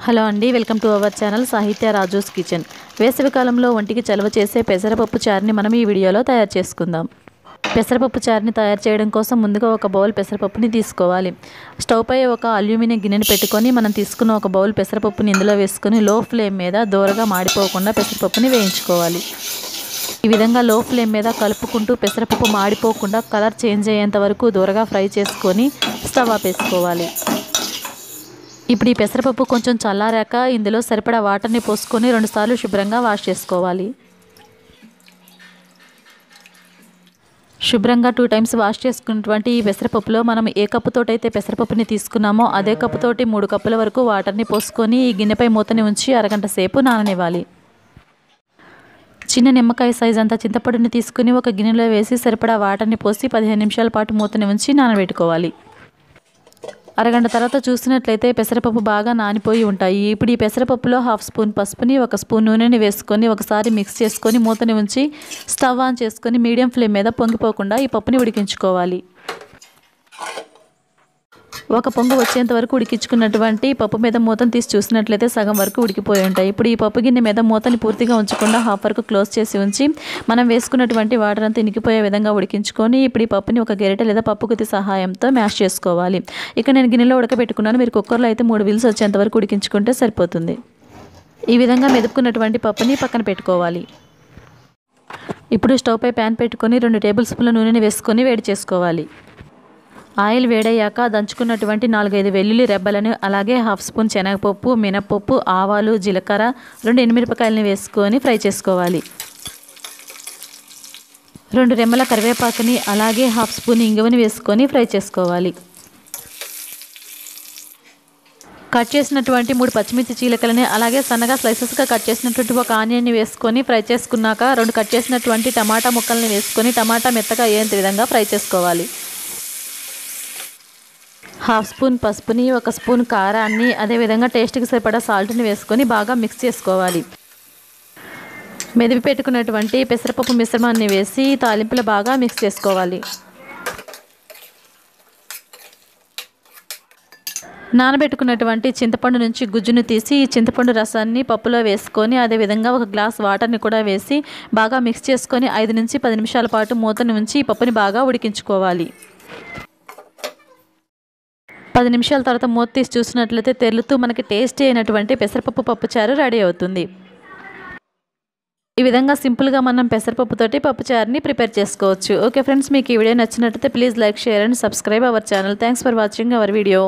Hello అండి, welcome to our channel సాహిత్య Raju's kitchen. వేసవి కాలంలో ఒంటికి చలవ చేసే పెసరపప్పు చారుని మనం ఈ వీడియోలో తయారు చేసుకుందాం. పెసరపప్పు చారుని తయారు చేయడం కోసం ముందుగా ఒక బౌల్ పెసరపప్పుని తీసుకోవాలి. స్టవ్ పై ఒక అల్యూమినియం గిన్నెని పెట్టుకొని మనం తీసుకున్న ఒక బౌల్ పెసరపప్పుని ఇందులో వేసుకొని లో ఫ్లేమ్ మీద దోరగా మాడిపోకుండా పెసరపప్పుని వేయించుకోవాలి. ఈ విధంగా లో ఫ్లేమ్ మీద కలుపుకుంటూ పెసరపప్పు మాడిపోకుండా కలర్ చేంజ్ అయ్యేంత వరకు దోరగా ఫ్రై చేసుకొని స్టవ్ ఆపేసుకోవాలి. ఇప్పుడు ఈ పెసరపప్పు కొంచెం చల్లారాక ఇందులో సరిపడా వాటర్ని పోసుకొని 2 సార్లు శుభ్రంగా వాష్ చేసుకోవాలి. శుభ్రంగా 2 టైమ్స్ వాష్ చేసుకున్నటువంటి ఈ పెసరపప్పులో మనం ఏ కప్పుతోటైతే పెసరపప్పుని తీసుకున్నామో అదే కప్పుతోటి 3 కప్పుల వరకు వాటర్ని పోసుకొని ఈ గిన్నెపై మూతని ఉంచి అరగంట సేపు నాననివ్వాలి. చిన్న నిమ్మకాయ సైజ్ అంతా చింతపండుని తీసుకుని ఒక గిన్నెలో వేసి సరిపడా వాటర్ని పోసి 15 నిమిషాల పాటు మూతని ఉంచి నానబెట్టుకోవాలి. అరగంట తర్వాత చూసినట్లయితే పెసరపప్పు బాగా నానిపోయి ఉంటాయి. ఇప్పుడు ఈ పెసరపప్పులో 1/2 స్పూన్ పసుపుని 1 స్పూన్ నూనెని వేసుకొని ఒకసారి మిక్స్ చేసుకొని మూతని ఉంచి స్టవ్ ఆన్ చేసుకొని మీడియం ఫ్లేమ్ మీద పొంగిపోకుండా ఈ పప్పుని ఉడికించుకోవాలి. ఒక పొంగు వచ్చేంత వరకు ఉడికించుకున్నటువంటి పప్పు మీద మూతను తీసి చూసినట్లయితే సగం వరకు ఉడికిపోయి ఉంటాయి. ఇప్పుడు ఈ పప్పు గిన్నె మీద మూతని పూర్తిగా ఉంచకుండా హాఫ్ వరకు క్లోజ్ చేసి ఉంచి మనం వేసుకున్నటువంటి వాటర్ అంతా ఇనికిపోయే విధంగా ఉడికించుకొని ఇప్పుడు ఈ పప్పుని ఒక గరిటె లేదా పప్పు గుత్తి సహాయంతో మ్యాష్ చేసుకోవాలి. ఇక్కడ నేను గిన్నెలో ఉడకబెట్టుకున్నాను. మీరు కుక్కర్లో అయితే 3 విజిల్స్ వచ్చేంత వరకు ఉడికించుకుంటే సరిపోతుంది. ఈ విధంగా మెదుపుకున్నటువంటి పప్పుని పక్కన పెట్టుకోవాలి. ఇప్పుడు స్టవ్ పై ప్యాన్ పెట్టుకొని 2 టేబుల్ స్పూన్ల నూనెని వేసుకొని వేడి చేసుకోవాలి. ఆయిల్ వేడయ్యాక దంచుకున్నటువంటి 4-5 వెల్లుల్లి రెబ్బలను అలాగే 1/2 స్పూన్ శనగపప్పు, మినపప్పు, ఆవాలు, జీలకర్ర, 2 ఎండుమిరపకాయలని వేసుకొని ఫ్రై చేసుకోవాలి. 2 రెమ్మల కరివేపాకుని అలాగే 1/2 స్పూన్ ఇంగువని వేసుకొని ఫ్రై చేసుకోవాలి. కట్ చేసినటువంటి 3 పచ్చిమిర్చి చీలికలని అలాగే సన్నగా స్లైసెస్గా కట్ చేసినటువంటి ఒక ఆనియన్ని వేసుకొని ఫ్రై చేసుకున్నాక 2 కట్ చేసినటువంటి టమాటా ముక్కల్ని వేసుకొని టమాటా మెత్తగా అయ్యేంత విధంగా ఫ్రై చేసుకోవాలి. 1/2 స్పూన్ పసుపుని 1 స్పూన్ కారాన్ని అదేవిధంగా టేస్ట్కి సరిపడా సాల్ట్ని వేసుకొని బాగా మిక్స్ చేసుకోవాలి. మెదిపి పెట్టుకున్నటువంటి పెసరపప్పు మిశ్రమాన్ని వేసి తాలింపులో బాగా మిక్స్ చేసుకోవాలి. నానబెట్టుకున్నటువంటి చింతపండు నుంచి గుజ్జును తీసి ఈ చింతపండు రసాన్ని పప్పులో వేసుకొని అదేవిధంగా 1 గ్లాస్ వాటర్ని కూడా వేసి బాగా మిక్స్ చేసుకొని 5 నుంచి 10 నిమిషాల పాటు మూతని ఉంచి ఈ పప్పుని బాగా ఉడికించుకోవాలి. 10 నిమిషాల తర్వాత మూత తీసి చూసినట్లయితే తెరులుతూ మనకి టేస్టీ అయినటువంటి పెసరపప్పు పప్పుచారు రెడీ అవుతుంది. ఈ విధంగా సింపుల్గా మనం పెసరపప్పుతోటి పప్పుచారుని ప్రిపేర్ చేసుకోవచ్చు. ఓకే ఫ్రెండ్స్, మీకు ఈ వీడియో నచ్చినట్లయితే please like, share and subscribe our channel. Thanks for watching our video.